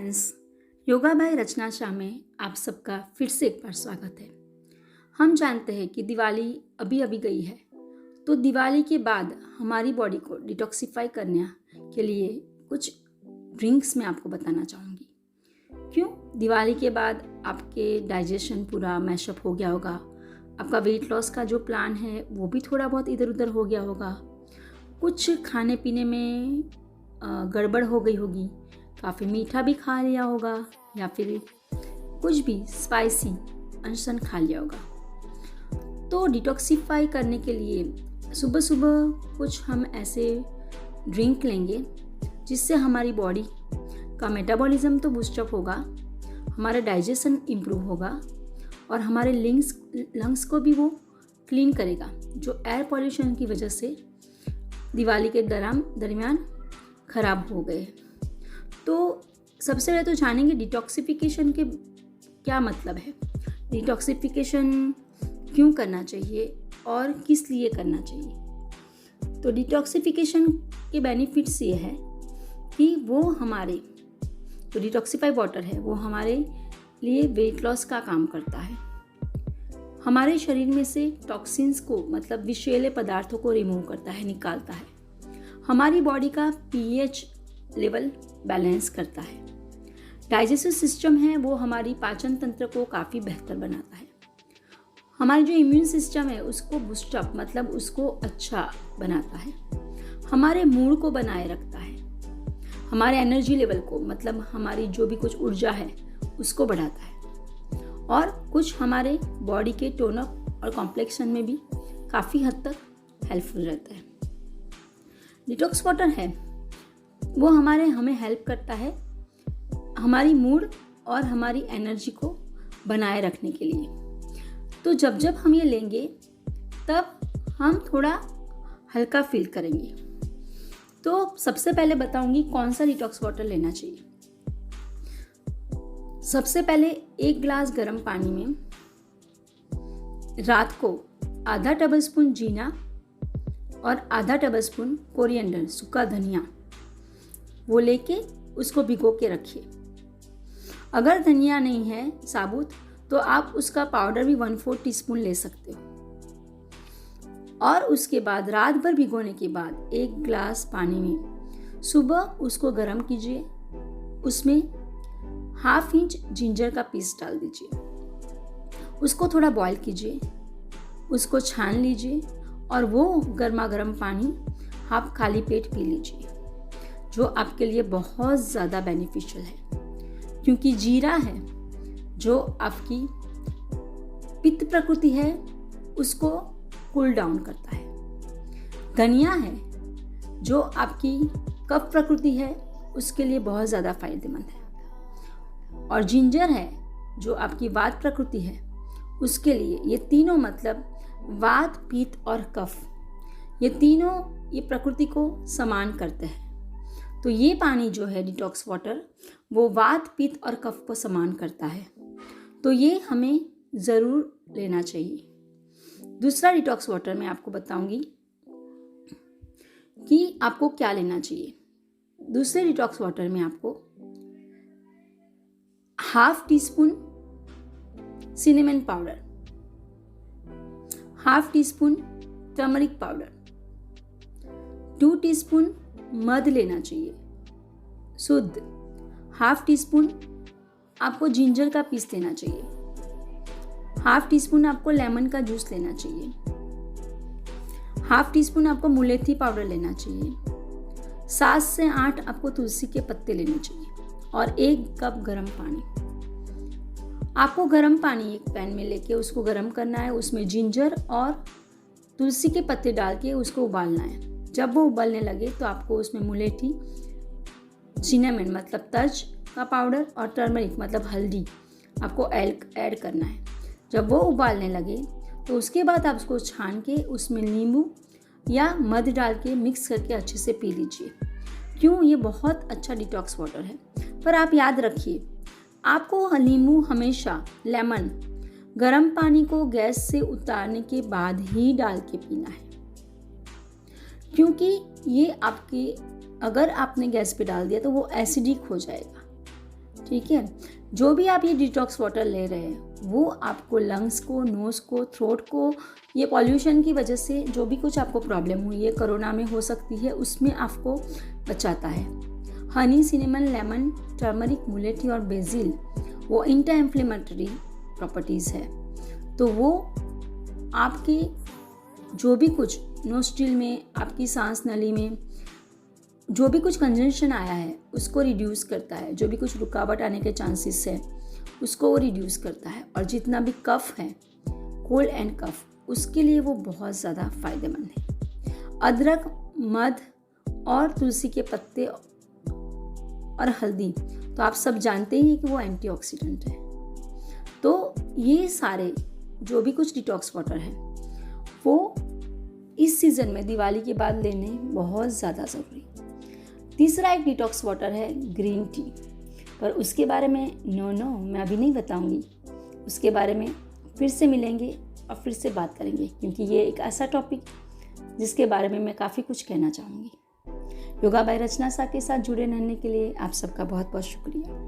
Friends, yoga bye रचना शाह में आप सबका फिर से एक बार स्वागत है। हम जानते हैं कि दिवाली अभी अभी गई है, तो दिवाली के बाद हमारी बॉडी को डिटॉक्सिफाई करने के लिए कुछ ड्रिंक्स मैं आपको बताना चाहूँगी। क्यों दिवाली के बाद आपके डाइजेशन पूरा मैशअप हो गया होगा, आपका वेट लॉस का जो प्लान है वो भी थोड़ा बहुत इधर उधर हो गया होगा, कुछ खाने पीने में गड़बड़ हो गई होगी, काफ़ी मीठा भी खा लिया होगा या फिर कुछ भी स्पाइसी अनशन खा लिया होगा। तो डिटॉक्सिफाई करने के लिए सुबह सुबह कुछ हम ऐसे ड्रिंक लेंगे जिससे हमारी बॉडी का मेटाबॉलिज्म तो बूस्टअप होगा, हमारा डाइजेशन इम्प्रूव होगा और हमारे लंग्स को भी वो क्लीन करेगा, जो एयर पॉल्यूशन की वजह से दिवाली के दरमियान ख़राब हो गए। तो सबसे पहले तो जानेंगे डिटॉक्सिफिकेशन के क्या मतलब है, डिटॉक्सिफिकेशन क्यों करना चाहिए और किस लिए करना चाहिए। तो डिटॉक्सिफिकेशन के बेनिफिट्स ये है कि वो हमारे जो डिटॉक्सिफाई वाटर है वो हमारे लिए वेट लॉस का काम करता है, हमारे शरीर में से टॉक्सिन्स को मतलब विषैले पदार्थों को रिमूव करता है, निकालता है, हमारी बॉडी का पीएच लेवल बैलेंस करता है, डाइजेस्टिव सिस्टम है वो हमारी पाचन तंत्र को काफ़ी बेहतर बनाता है, हमारी जो इम्यून सिस्टम है उसको बूस्टअप मतलब उसको अच्छा बनाता है, हमारे मूड को बनाए रखता है, हमारे एनर्जी लेवल को मतलब हमारी जो भी कुछ ऊर्जा है उसको बढ़ाता है और कुछ हमारे बॉडी के टोन अप और कॉम्प्लेक्शन में भी काफ़ी हद तक हेल्पफुल रहता है। डिटॉक्स वाटर है वो हमें हेल्प करता है हमारी मूड और हमारी एनर्जी को बनाए रखने के लिए। तो जब हम ये लेंगे तब हम थोड़ा हल्का फील करेंगे। तो सबसे पहले बताऊंगी कौन सा डिटॉक्स वाटर लेना चाहिए। सबसे पहले 1 गिलास गर्म पानी में रात को आधा टेबलस्पून जीरा और आधा टेबलस्पून कोरिएंडर सूखा धनिया वो लेके उसको भिगो के रखिए। अगर धनिया नहीं है साबुत तो आप उसका पाउडर भी 1/4 टीस्पून ले सकते हो और उसके बाद रात भर भिगोने के बाद 1 गिलास पानी में सुबह उसको गर्म कीजिए, उसमें 1/2 इंच जिंजर का पीस डाल दीजिए, उसको थोड़ा बॉईल कीजिए, उसको छान लीजिए और वो गर्मा गर्म पानी आप खाली पेट पी लीजिए, जो आपके लिए बहुत ज़्यादा बेनिफिशियल है क्योंकि जीरा है जो आपकी पित्त प्रकृति है उसको कूल डाउन करता है, धनिया है जो आपकी कफ प्रकृति है उसके लिए बहुत ज़्यादा फायदेमंद है और जिंजर है जो आपकी वात प्रकृति है उसके लिए। ये तीनों मतलब वात, पित्त और कफ, ये तीनों ये प्रकृति को समान करते हैं। तो ये पानी जो है डिटॉक्स वाटर वो वात, पित्त और कफ को समान करता है, तो ये हमें ज़रूर लेना चाहिए। दूसरा डिटॉक्स वाटर मैं आपको बताऊंगी कि आपको क्या लेना चाहिए। दूसरे डिटॉक्स वाटर में आपको 1/2 teaspoon cinnamon powder, 1/2 teaspoon turmeric powder, 2 teaspoon मध लेना चाहिए शुद्ध, 1/2 टीस्पून आपको जिंजर का पीस लेना चाहिए, 1/2 टीस्पून आपको लेमन का जूस लेना चाहिए, 1/2 टीस्पून आपको मुलेठी पाउडर लेना चाहिए, 7 से 8 आपको तुलसी के पत्ते लेने चाहिए और 1 कप गर्म पानी। आपको गर्म पानी एक पैन में लेके उसको गर्म करना है, उसमें जिंजर और तुलसी के पत्ते डाल के उसको उबालना है। जब वो उबलने लगे तो आपको उसमें मुलेठी, सिनेमन मतलब तज का पाउडर और टर्मरिक मतलब हल्दी आपको ऐड करना है। जब वो उबालने लगे तो उसके बाद आप उसको छान के उसमें नींबू या मध डाल के मिक्स करके अच्छे से पी लीजिए। क्यों, ये बहुत अच्छा डिटॉक्स वाटर है। पर आप याद रखिए आपको नींबू हमेशा लेमन गर्म पानी को गैस से उतारने के बाद ही डाल के पीना है, क्योंकि ये आपके अगर आपने गैस पे डाल दिया तो वो एसिडिक हो जाएगा, ठीक है। जो भी आप ये डिटॉक्स वाटर ले रहे हैं वो आपको लंग्स को, नोज़ को, थ्रोट को, ये पॉल्यूशन की वजह से जो भी कुछ आपको प्रॉब्लम हुई है, कोरोना में हो सकती है, उसमें आपको बचाता है। हनी, सिनेमन, लेमन, टर्मरिक, मुलेठी और बेसिल वो एंटी इन्फ्लेमेटरी प्रॉपर्टीज़ है। तो वो आपकी जो भी कुछ नोस्ट्रिल में, आपकी सांस नली में जो भी कुछ कंजंशन आया है उसको रिड्यूस करता है। जो भी कुछ रुकावट आने के चांसेस है उसको वो रिड्यूस करता है। और जितना भी कफ है, कोल्ड एंड कफ, उसके लिए वो बहुत ज़्यादा फायदेमंद है। अदरक, मध और तुलसी के पत्ते और हल्दी तो आप सब जानते ही कि वो एंटीऑक्सीडेंट है। तो ये सारे जो भी कुछ डिटॉक्स वाटर है वो इस सीज़न में दिवाली के बाद लेने बहुत ज़्यादा ज़रूरी। तीसरा एक डिटॉक्स वाटर है ग्रीन टी, पर उसके बारे में मैं अभी नहीं बताऊंगी। उसके बारे में फिर से मिलेंगे और फिर से बात करेंगे, क्योंकि ये एक ऐसा टॉपिक जिसके बारे में मैं काफ़ी कुछ कहना चाहूँगी। योगा बाय रचना सा के साथ जुड़े रहने के लिए आप सबका बहुत बहुत शुक्रिया।